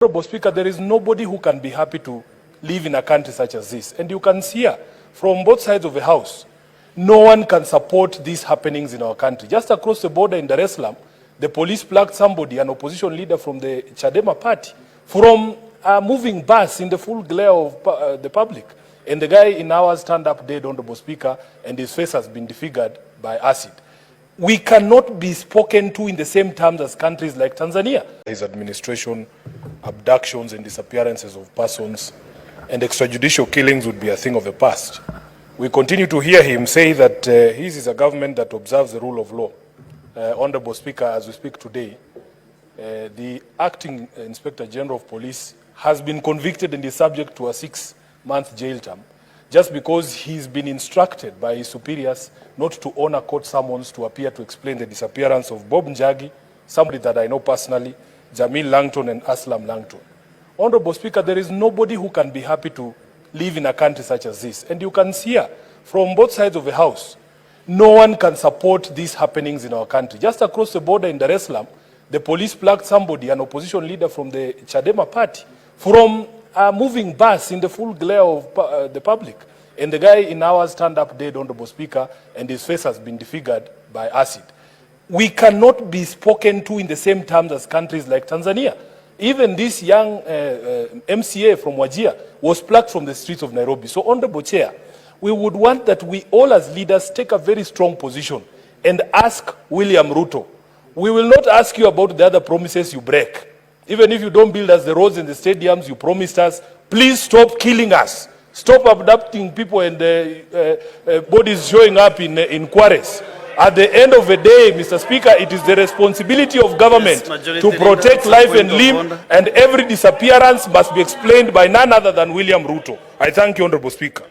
Honorable Speaker, there is nobody who can be happy to live in a country such as this. And you can see here, from both sides of the House, no one can support these happenings in our country. Just across the border in Dar es Salaam, the police plucked somebody, an opposition leader from the Chadema party, from a moving bus in the full glare of the public. And the guy in ours turned up dead, Honorable Speaker, and his face has been disfigured by acid. We cannot be spoken to in the same terms as countries like Tanzania. His administration, abductions and disappearances of persons and extrajudicial killings would be a thing of the past. We continue to hear him say that his is a government that observes the rule of law. Honorable Speaker, as we speak today, the acting Inspector General of Police has been convicted and is subject to a 6-month jail term, just because he's been instructed by his superiors not to honor court summons to appear to explain the disappearance of Bob Njagi, somebody that I know personally, Jamil Langton and Aslam Langton. Honorable Speaker, there is nobody who can be happy to live in a country such as this. And you can see here, from both sides of the House, no one can support these happenings in our country. Just across the border in Dar es Salaam, the police plucked somebody, an opposition leader from the Chadema party, from a moving bus in the full glare of the public. And the guy in ours turned up dead, Honorable Speaker, and his face has been disfigured by acid. We cannot be spoken to in the same terms as countries like Tanzania. Even this young MCA from Wajir was plucked from the streets of Nairobi. So, Honorable Chair, we would want that we all as leaders take a very strong position and ask William Ruto. We will not ask you about the other promises you break. Even if you don't build us the roads and the stadiums you promised us, please stop killing us. Stop abducting people and bodies showing up in quarries. At the end of the day, Mr. Speaker, it is the responsibility of government to protect life and limb, and every disappearance must be explained by none other than William Ruto. I thank you, Honorable Speaker.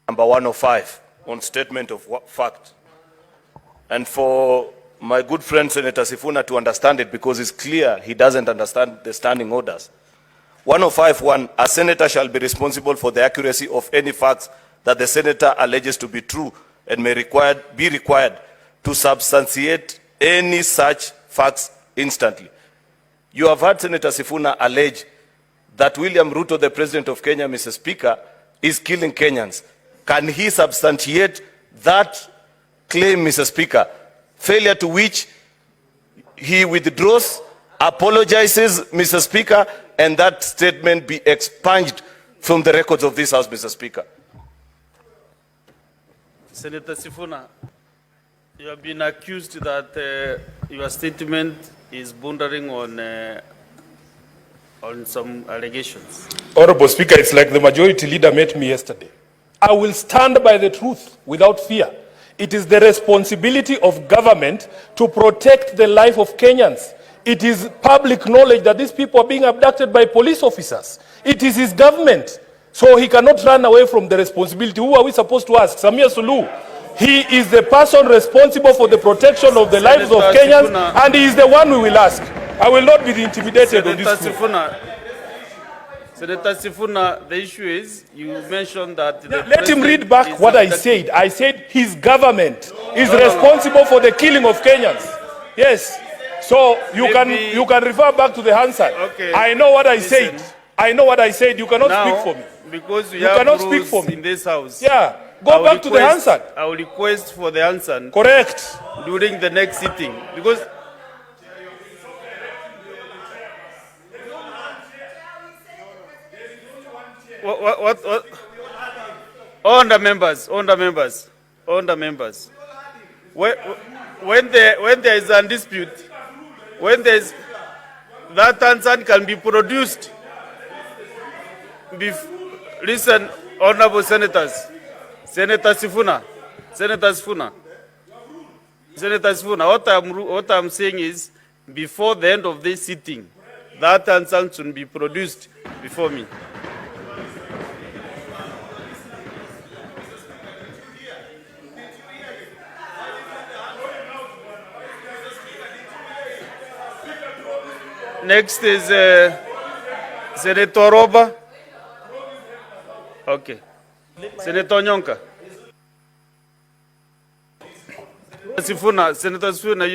Number 105 on statement of fact. And for my good friend Senator Sifuna to understand it, because it's clear he doesn't understand the standing orders. 105.1, a senator shall be responsible for the accuracy of any facts that the senator alleges to be true and may be required to substantiate any such facts instantly. You have heard Senator Sifuna allege that William Ruto, the President of Kenya, Mr. Speaker, is killing Kenyans. Can he substantiate that claim, Mr. Speaker? Failure to which he withdraws, apologizes, Mr. Speaker, and that statement be expunged from the records of this House, Mr. Speaker. Senator Sifuna, you have been accused that your statement is bordering on some allegations. Honorable Speaker, it's like the majority leader met me yesterday. I will stand by the truth without fear. It is the responsibility of government to protect the life of Kenyans. It is public knowledge that these people are being abducted by police officers. It is his government. So he cannot run away from the responsibility. Who are we supposed to ask? Samia Suluhu. He is the person responsible for the protection of the lives of Kenyans, and he is the one we will ask. I will not be intimidated on this. Senator Sifuna, the issue is, you mentioned that... Let him read back what I said. I said his government is responsible for the killing of Kenyans. Yes. So you can refer back to the Hansard. Okay. I know what I said. I know what I said. You cannot speak for me. Because you cannot speak for me in this House. Yeah. Go back to the Hansard. I will request for the answer. Correct. During the next sitting. Because... What? On the members. When there is a dispute, when there is, that answer can be produced. Listen, honorable senators, Senator Sifuna, what I'm saying is, before the end of this sitting, that answer should be produced before me. Next is Senator Roba. Okay. Senator Nyonka. Senator Sifuna,